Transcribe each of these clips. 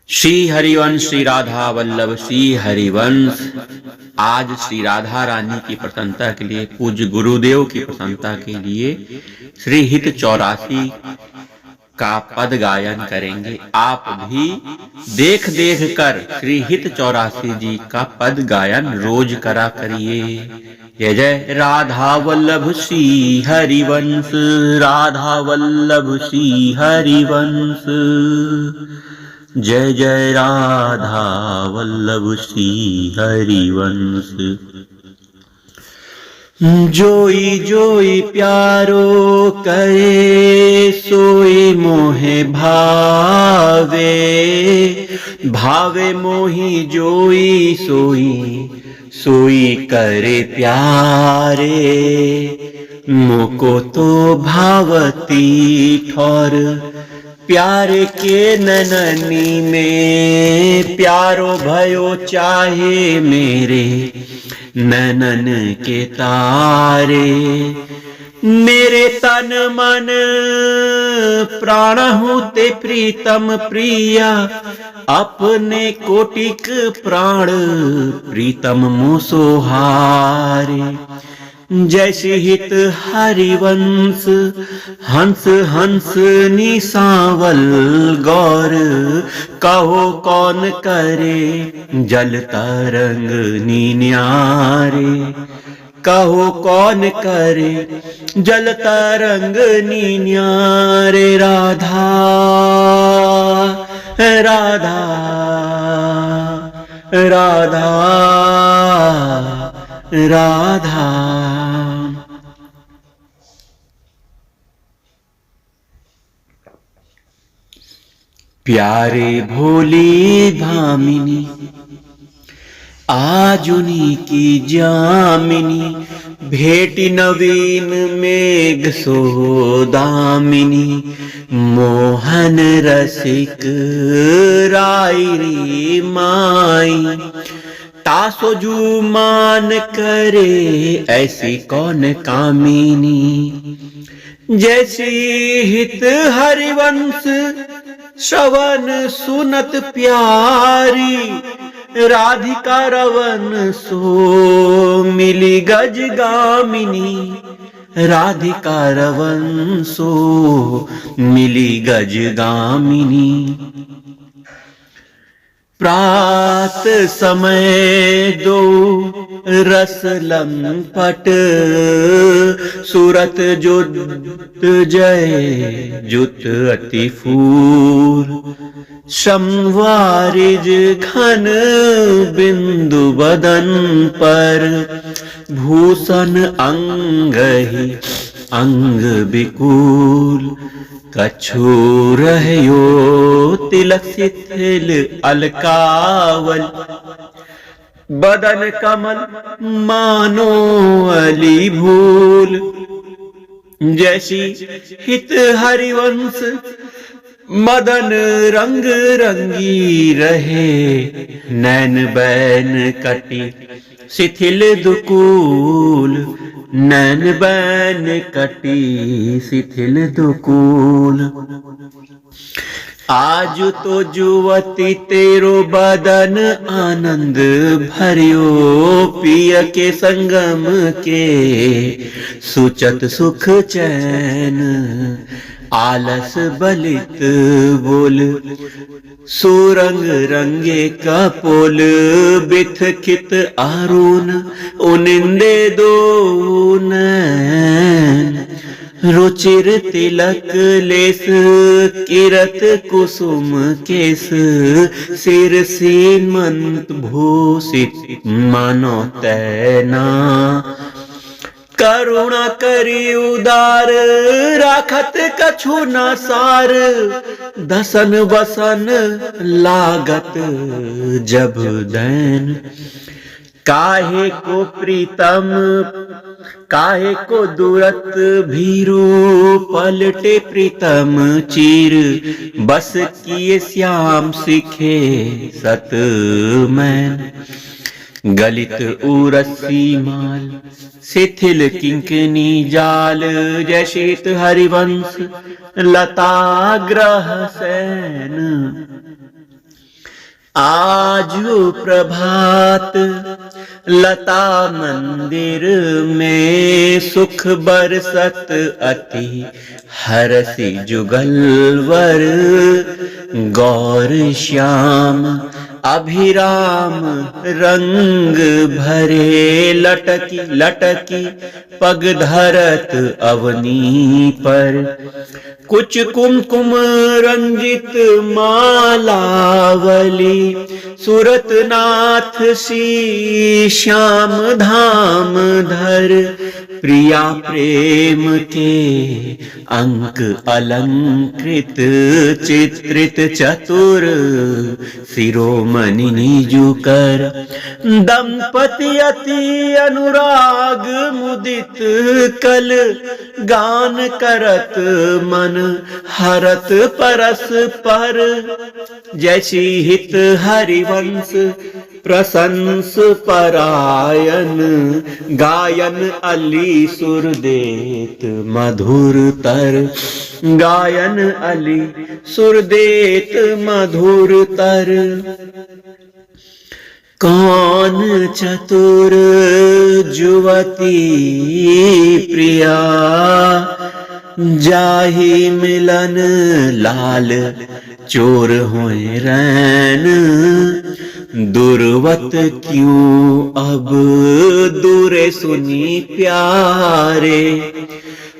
श्री हरिवंश श्री राधा वल्लभ श्री हरिवंश। आज श्री राधा रानी की प्रसन्नता के लिए, पूज्य गुरुदेव की प्रसन्नता के लिए श्री हित 84 का पद गायन करेंगे। आप भी देख देख कर श्री हित 84 जी का पद गायन रोज करा करिए। जय जय राधा वल्लभ श्री हरिवंश, राधा वल्लभ श्री हरिवंश। जय जय राधा वल्लभ श्री हरिवंश। जोई जोई प्यारो करे, सोई मोहे भावे। भावे मोही जोई सोई, सोई करे प्यारे। मोको तो भावती ठौर, प्यारे के नननी में। प्यारो भयो चाहे मेरे ननन के तारे। मेरे तन मन प्राण होते प्रीतम प्रिया। अपने कोटिक प्राण प्रीतम मुसोहारे। जैसे हित हरिवंश हंस हंस निसावल गौर। कहो कौन करे जल तरंग नीन्यारे। कहो कौन करे जल तरंग नीन्यारे। राधा राधा राधा राधा। प्यारे भोली भामिनी आजुनी की जामिनी। भेटी नवीन मेघ सोदामिनी। मोहन रसिक रायरी माई। तासो जू मान करे ऐसी कौन कामिनी। जैसी हित हरिवंश श्रवण सुनत प्यारी। राधिका रवन सो मिली गज गामिनी। राधिका रवन सो मिली गज गामिनी। प्रात समय दो रस लंपट। सूरत जुत जय जुत अति फूल। संवारिज घन बिंदु बदन पर। भूषण अंग ही अंग विकूल। कछु रहयो तिलक शिथिल अलकावल। बदन कमल मानो अली भूल। जैसी हित हरिवंश मदन रंग रंगी रहे। नैन बैन कटी शिथिल दुकूल। नैन बैन कटी शिथिल दुकूल। आज तो जुवती तेरो बदन आनंद भरियो। पिय के संगम के सुचत सुख चैन। आलस बलित बोल सुरंग रंगे कपोल। बिथ खित अरुण उनिंदे दो नैन। रुचिर तिलक लेस किरत कुसुम केस। सिर सीमंत भूषित मानो तैना। करुणा करी उदार राखत कछु न सार। दसन बसन लागत जब दैन। काहे को प्रीतम काहे को दूरत भीरू। पलटे प्रीतम चीर बस किए श्याम सिखे सत मैन। गलित उरसी माल शिथिल किंकनी जाल। जैशीत हरिवंश लता ग्रह सैन। आजू प्रभात लता मंदिर में सुख बरसत अति हरसि जुगलवर। गौर श्याम अभिराम रंग भरे लटकी लटकी पग धरत अवनी पर। कुछ कुमकुम रंजित मालावली सूरत नाथ सी श्याम धाम धर। प्रिया प्रेम के अंक अलंकृत चित्रित चतुर शिरोमणि निजु कर। दंपति अति अनुराग मुदित कल गान करत मन हरत परस पर। जैसी हित हरिवंश प्रशंस परायण गायन अली सुर देत मधुर तर। गायन अली सुर देत मधुर तर। कौन चतुर जुवती प्रिया जाहि मिलन लाल चोर होए रैन। दुर्वत क्यों अब दूरे सुनी प्यारे।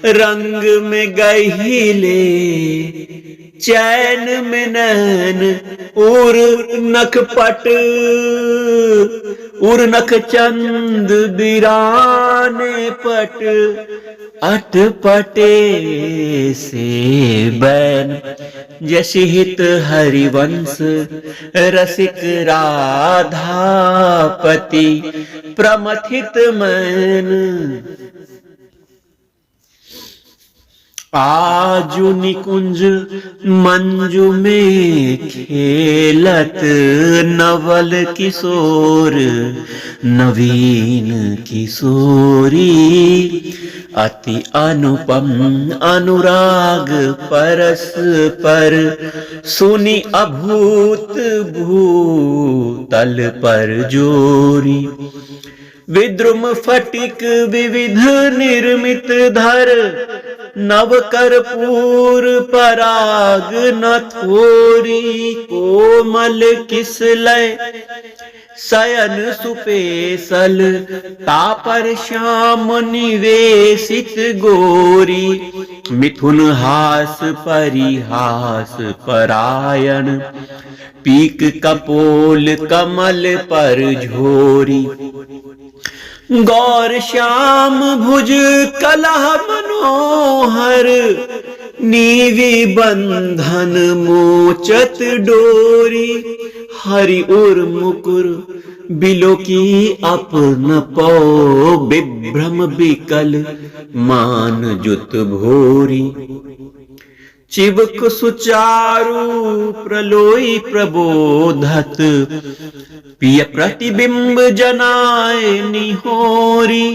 रंग में गहिले चैन में नैन उर नखपट। उर नख चंद बिराने पट। अटपटे से बैन जैसे हित हरिवंश रसिक राधापति प्रमथित मैन। आजु निकुंज मंजू में खेलत नवल किशोर नवीन किशोरी। अति अनुपम अनुराग परस पर सुनी अभूत भूतल पर जोरी। विद्रुम फटिक विविध निर्मित धर नव कर्पूर पराग न थोरी। कोमल किसलय शयन सुपेसल तापर श्याम निवेशित गोरी। मिथुन हास परिहास परायण पीक कपोल कमल पर झोरी। गौर श्याम भुज कलह मनोहर नीवी बंधन मोचत डोरी। हरि उर मुकुर बिलो की अपन पौ विभ्रम विकल मान जुत भोरी। चिबक सुचारु प्रलोई प्रबोधत पिय प्रतिबिंब जनाए निहोरी।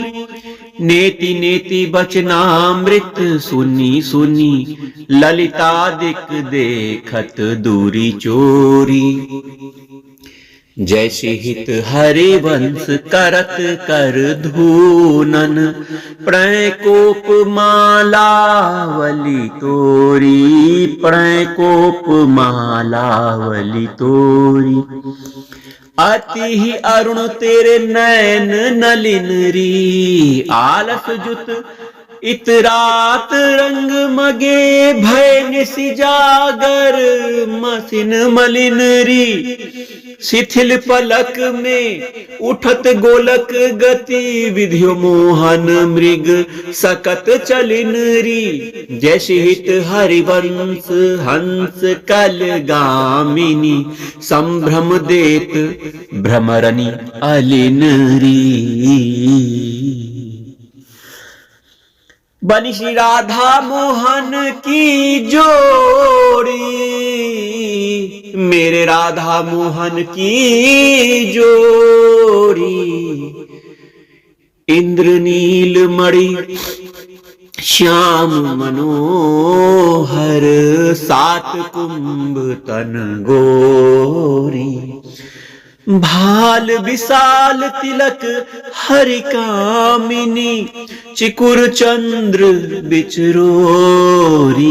नेति नेति बचनामृत सुनी सुनी ललिता दिक देखत दूरी चोरी। जैसे हित हरिवंश करत कर धूनन प्रकोप मालावली तोरी। प्रकोप मालावली तोरी। अति ही अरुण तेरे नैन नलिन री। आलस जुत इतरात रंग मगे भय निसि जागर मसिन मलिन री। शिथिल पलक में उठत गोलक गति विधियो मोहन मृग सकत चलिन री। जैसे हित हरिवंश हंस कल गामिनी संभ्रम देत भ्रमरनी अलिन री। बनी श्री राधा मोहन की जोड़ी। मेरे राधा मोहन की जोड़ी। इंद्रनील मणि श्याम मनोहर सात कुंभ तन गोरी। भाल विशाल तिलक हरि कामिनी, चिकुर चंद्र बिचरोरी,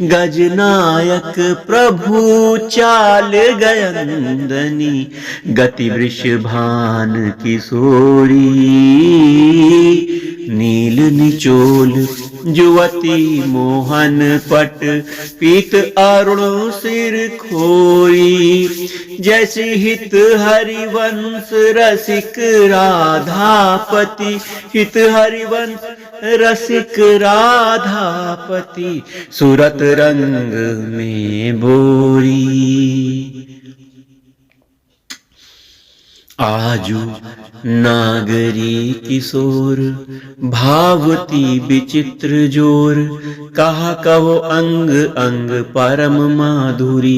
गजनायक प्रभु चाल गयंदनी, गति वृषभान किशोरी, नील निचोल जुवती मोहन पट, पीत अरुण सिर खोई, जैसी हित हरिवंश रसिक राधापति, हित हरिवंश रसिक राधापति, सूरत रंग में बोरी। आजू नागरी किशोर, भावती विचित्र जोर, कहा कहो अंग अंग परम माधुरी,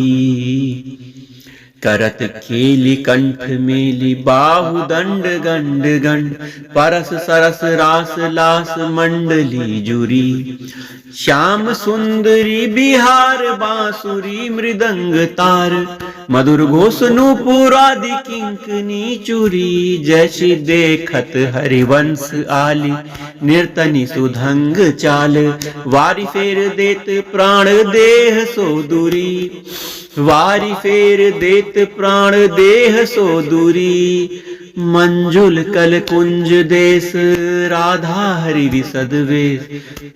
करत खेली कंठ मेली, बाहु दंड गंड गंड, परस सरस रास लास मंडली जुरी, श्याम सुंदरी बिहार बांसुरी मृदंग तार, मधुर घोष नूपुर आदि किंकनी चूरी, जैसी देखत हरिवंश आली, निर्तनी सुधंग चाल, वारी फेर देत प्राण देह सो दूरी, वारी फेर देत प्राण देह सो दूरी, मंजुल कल कुंज देश राधा हरि विशद वेश,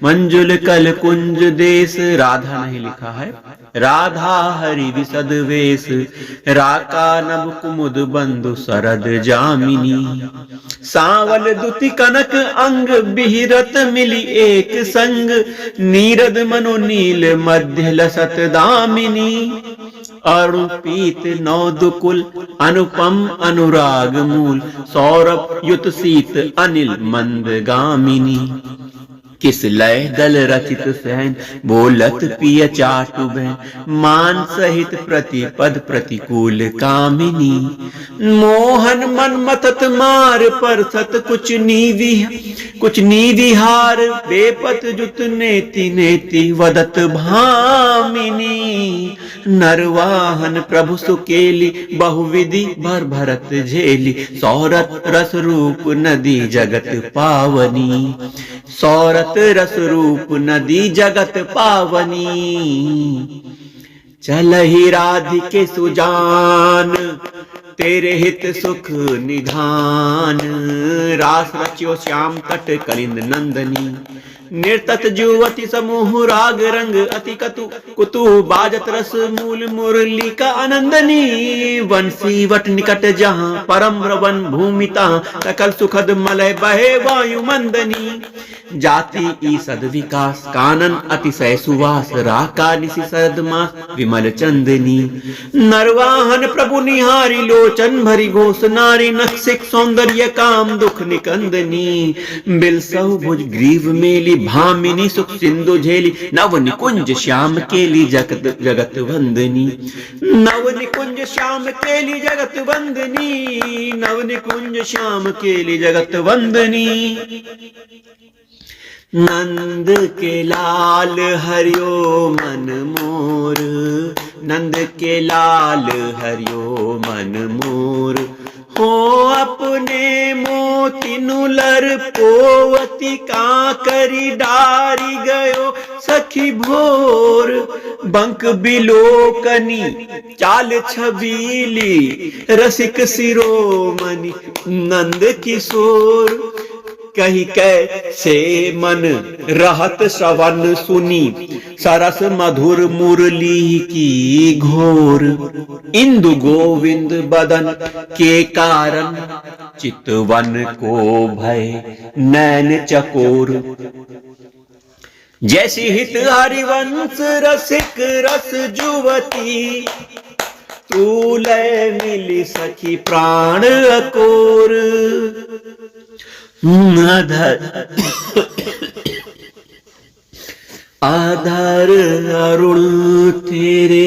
मंजुल कल कुंज देश, राधा नहीं लिखा है, राधा हरि विशद वेश, राका नभ कुमुद बंधु शरद जामिनी, सांवल दुति कनक अंग बिहरत मिली एक संग, नीरद मनो नील मध्य लसत दामिनी, अरुण पीत नौदुकुल अनुपम अनुराग मूल, सौरभ युत शीत अनिल मंदगामिनी, किस लय दल रचित सहन, बोलत पिय चाटु बहन, मान सहित प्रतिपद प्रतिकूल कामिनी, मोहन मन मतत मार परसत कुछ नीविहार, बेपत जुत नेति नेति वदत भामिनी, नरवाहन प्रभु सुकेली, बहुविधि भर भरत झेली, सौरत रस रूप नदी जगत पावनी, सौरत रस रूप नदी जगत पावनी, चलहि राधिके सुजान, तेरे हित सुख निधान, रास रच्यो श्याम तट कलिंद नंदनी, निर्तत जुवति समूह राग रंग अति कतु कुतु, बाजत रस मूल मुरली का आनंदनी, वंशी वट निकट जहाँ परम रवन भूमिता, सकल सुखद मलय बहे वायु मंदनी, जाति ईसद विकास कानन अतिशय सुवास, राका निशि शरद मास विमल चंदनी, नरवाहन प्रभु निहारी लोचन भरी घोष नारी, नक्सिक सौंदर्य काम दुख निकंदनी, बिलसव भुज ग्रीव मेली, भामिनी सुख सिंधु झेली, नव निकुंज श्याम केली जगत वंदनी, नव निकुंज श्याम केली जगत वंदनी, नव निकुंज श्याम केली जगत वंदनी, नंद के लाल हरियो मन मोर, नंद के लाल हरियो मन मोर, हो अपने मोती नुलर पोवती का करी डारी गयो सखी भोर, बंक बिलोकनी चाल छबीली, रसिक सिरोमणि नंद किशोर, कही कैसे मन रहत श्रवण सुनी, सरस मधुर मुरली की घोर, इंदु गोविंद बदन के कारण, चितवन को भय नैन चकोर, जैसी हित हरिवंश रसिक रस जुवती, तूलय मिली सखी प्राण अकोर, आधार अरुण तेरे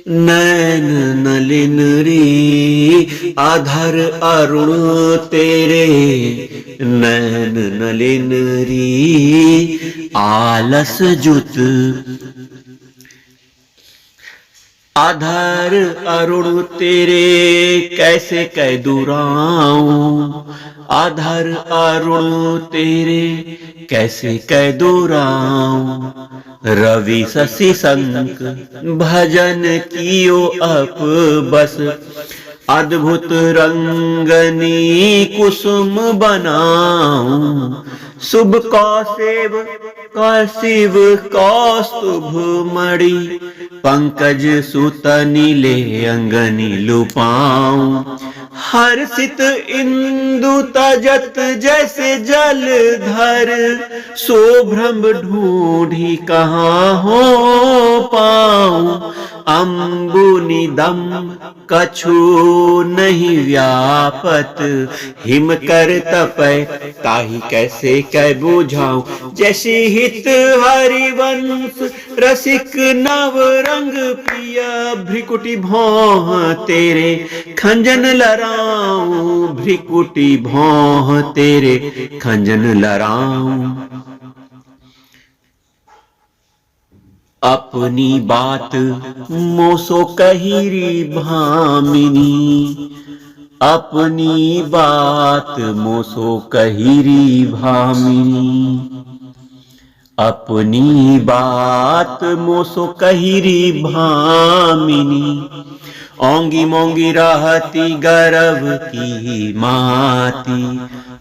नैन नलिन रे, आधार अरुण तेरे नैन नलिन रे, आलस जुत आधर अरुण तेरे कैसे कह दुराऊं, आधर अरुण तेरे कैसे कह दुराऊं। रवि शशि संक भजन कियो अप बस, अद्भुत रंगनी कुसुम बनाऊं। शुभ कौसेव कौशिव कौस्तुभ मणि, पंकज सुत नीले अंगनी लुपाऊं। हर्षित इंदु तजत जैसे जलधर, शोभ्रम ढूंढी कहाँ हो पाऊं। अम्बुनिदम कछु नहीं व्यापत, हिम कर तपय ताहि कैसे कै बुझाऊं। जैसे हित हरिवंश रसिक नव रंग प्रिय, भ्रिकुटी भौह तेरे खंजन लराऊं, भ्रिकुटी भौह तेरे खंजन लराऊं। अपनी बात मोसो कहिरी भामिनी, अपनी बात मोसो कहिरी भामिनी, अपनी बात मोसो कहिरी भामिनी। ओंगी मोंगी रहती गर्भ की माती,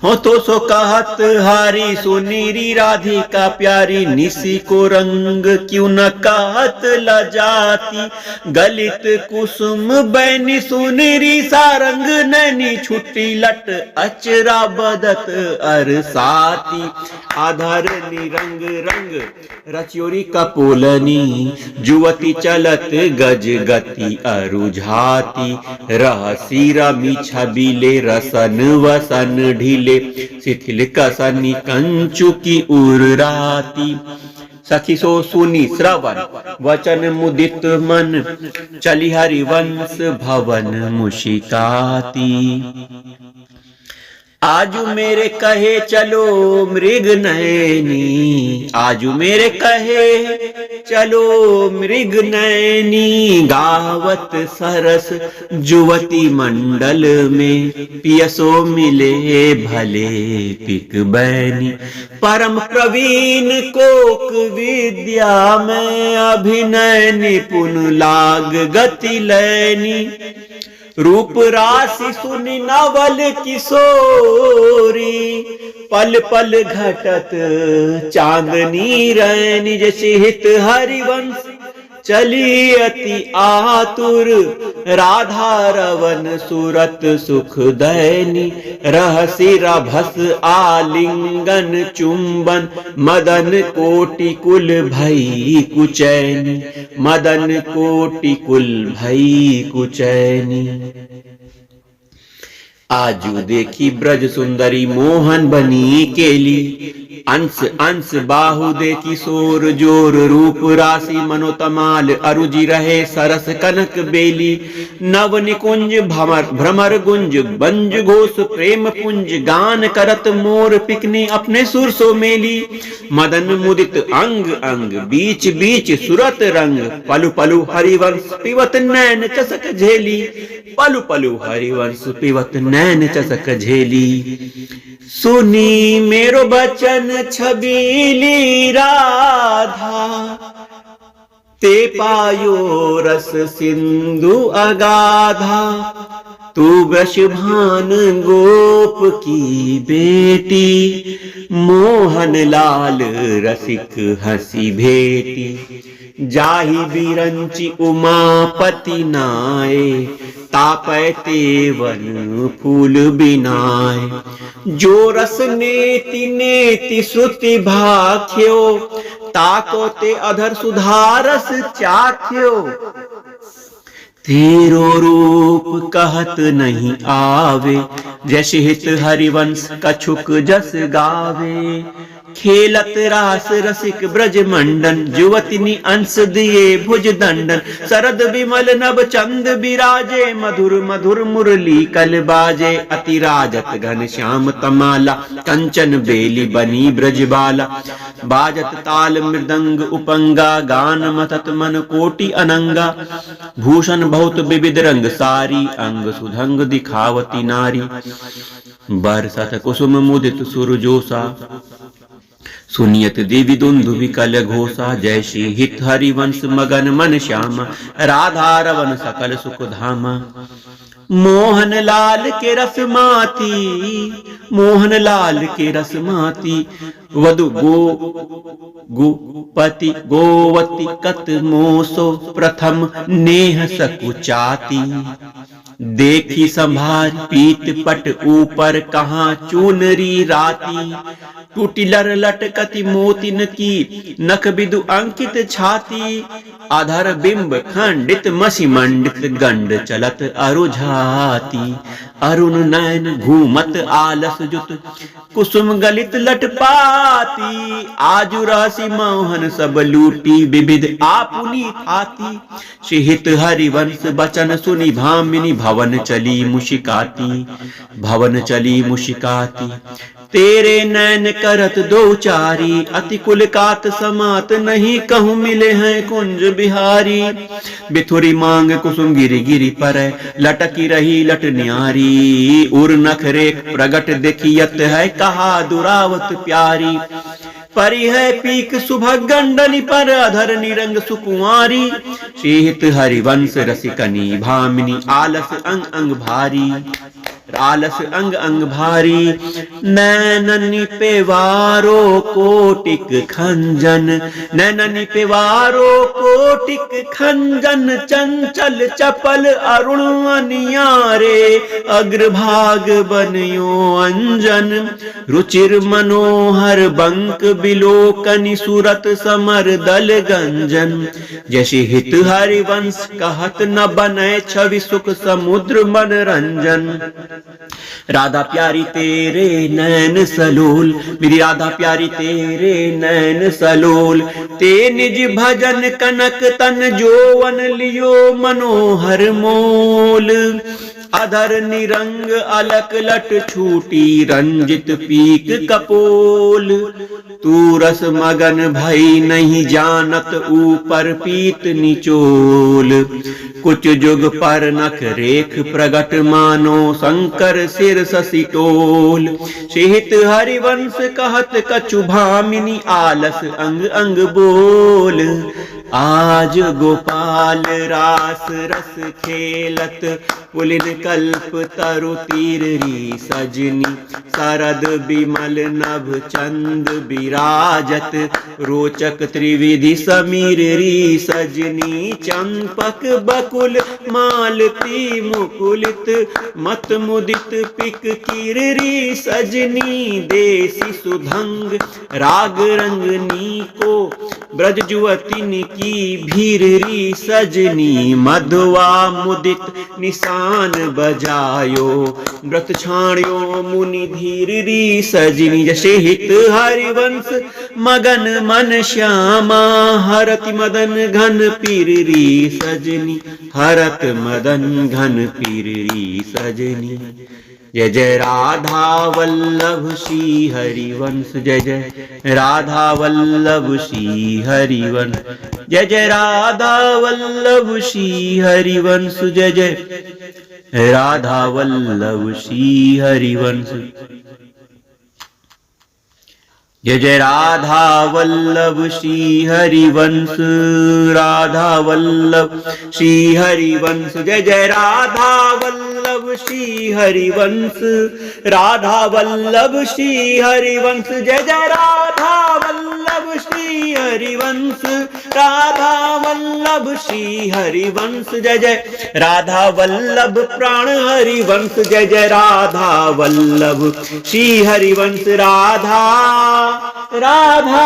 हो तो सो कहत हारी सुनीरी राधिका प्यारी। निसी को रंग क्यों न कहत लजाती, गलित कुसुम बैनी सुनीरी सारंग। नैनी छुट्टी लट अचरा बदत अरसाती, आधार निरंग रंग रचोरी कपोलनी। जुवती चलत गज गति अरुझाती, रहसी रमी छबीले रसन वसन ढीले। शिथिल कसनी कंचु की उर्राती, सखी सो सुनी श्रवण वचन मुदित मन। चली हरिवंश भवन मुशिकाती, आजू मेरे कहे चलो मृग नयनी, आजू मेरे कहे चलो मृग नयनी। गावत सरस जुवती मंडल में, पियसो मिले भले पिक बैनी। परम प्रवीण कोक विद्या में, अभिनय निपुण लाग गति लैनी। रूप राशि सुनि नवल किशोरी, पल पल घटत चांदनी रैनी। जैसे हित हरिवंश चली अति आतुर, राधा रवन सुरत सुख दैनी। रहसी रभस आलिंगन चुंबन, मदन कोटि कुल भई कुचैनी, मदन कोटि कुल भई कुचैनी। आजू देखी ब्रज सुंदरी मोहन बनी केली, अंश अंश बाहु दे किशोर जोर। रूप राशि मनोतमाल अरुजि रहे सरस कनक बेली। नव निकुंज भ्रमर गुंज बंज घोष प्रेम पुंज। गान करत मोर पिकनी अपने सुर सो मेली। मदन मुदित अंग अंग बीच बीच सुरत रंग। पलु पलु हरिवंश पिवत नैन चसक झेली, पलु पलु हरिवंश पिवत नैन चसक झेली। सुनी मेरो बचन छबीली राधा, ते पायो रस सिंधु अगाधा। तू वृषभान गोप की बेटी, मोहन लाल रसिक हंसी भेटी। जाहि बिरंचि उमापति नाए, तापैते वन फूल बिनाए। जो रस नेति नेति श्रुति भाख्यो, ताको ते अधर सुधारस चाख्यो। तेरो रूप कहत नहीं आवे, जैसे हित हरिवंश कछुक जस गावे। खेलत रास रसिक ब्रज मंडन, युवतिनी अंश दिए भुज दंडन। शरद विमल नभ चंद विराजे, मधुर मधुर मुरली कल बाजे। अति राजत घन श्याम तमाला, कंचन बेली बनी ब्रजबाला। बाजत ताल मृदंग उपंगा, गान मथत मन कोटि अनंगा। भूषण बहुत विविध रंग सारी, अंग सुधंग दिखावती नारी। बरसत कुसुम मुदित सुरजोसा, सुनियत देवी दुंदुभि कल घोषा। जय श्री हित हरिवंश मगन मन श्यामा, राधा रवन सकल सुख धामा। मोहन लाल के रस माती, मोहन लाल के रस माती। वधु गोपति गोवती कत मोसो, प्रथम नेह सकुचाती। देखी संभार पीत पट ऊपर, कहाँ चूनरी राती। टूटी लर लटकती मोतिन की, नख बिदु अंकित छाती। आधर बिंब खंडित मसी मंडित, गंड चलत अरुझाती। अरुण नयन घूमत आलस जुत, कुसुम गलित लटपाती। आजु राशि मोहन सब लूटी, विविध आपुनी थाती। शिहित हरिवंश बचन सुनि भामिनी, भवन चली मुशिकाती, भवन चली मुशिकाती। तेरे नैन करत दो चारी, अति कुल कात समात नहीं कहूँ मिले हैं कुंज बिहारी। बिथुरी मांग कुसुम गिरी गिरी पर, लटकी रही लट न्यारी। उर नख रेख प्रगट देखियत है, कहा दुरावत प्यारी। परी है पीक सुभग गंडनी पर, अधर निरंग सुकुमारी। शीत हरिवंश रसिकनी भामिनी, आलस अंग अंग भारी, आलस अंग अंग भारी। नैननी पेवारो कोटिक खंजन, नैननी पेवारो कोटिक खंजन। चंचल चपल अरुण अनियारे, अग्रभाग बनयो अंजन। रुचिर मनोहर बंक बिलोकनि, सूरत समर दल गंजन। जैसे हित हरिवंश कहत न बने, छवि सुख समुद्र मनरंजन। राधा प्यारी तेरे नैन सलोल, मेरी राधा प्यारी तेरे नैन सलोल। ते निज भजन कनक तन, जोवन लियो मनोहर मोल। अधर निरंग अलक लट छूटी, रंजित पीक कपोल। तू रस मगन भई नहीं जानत, ऊपर पीत निचोल। कुछ जुग पर नख रेख प्रगट, मानो शंकर सिर शशि टोल। शिहित हरिवंश कहत कछु भामिनी, आलस अंग अंग बोल। आज गोपाल रास रस खेलत, पुलिन कल्प तरु तीर री सजनी। शरद विमल नभ चंद विराजत, रोचक त्रिविधि समीर री सजनी। चंपक बकुल मालती मुकुलित, मत मुदित पिक कीर री सजनी। देसी सुधंग राग रंगनी को, ब्रज जुवतिन की भीर री सजनी। मधुआ मुदित निशान बजायो, व्रत छाण्यो मुनि धीर री सजनी। जैसे हित हरिवंश मगन मन श्यामा, हरति मदन घन पीर री सजनी। हरत मदन घन पीर री सजनी। जय जय राधा वल्लभ श्री हरिवंश, जय जय राधा वल्लभ श्री हरिवंश। जय जय राधा वल्लभ श्री हरिवंश, जय जय राधा वल्लभ श्री हरिवंश। जय जय राधा वल्लभ श्री हरिवंश, राधा वल्लभ श्री हरिवंश। जय जय राधा वल्लभ श्री हरिवंश, राधा वल्लभ श्री हरिवंश। जय जय राधा वल्लभ श्री हरिवंश, राधा वल्लभ श्री हरिवंश। जय जय राधा वल्लभ प्राण हरिवंश। जय जय राधा वल्लभ श्री हरिवंश। राधा राधा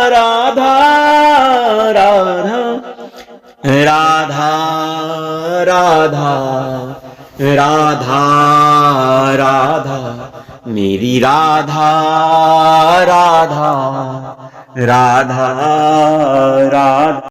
राधा राधा राधा राधा राधा राधा मेरी राधा राधा राधा राधा।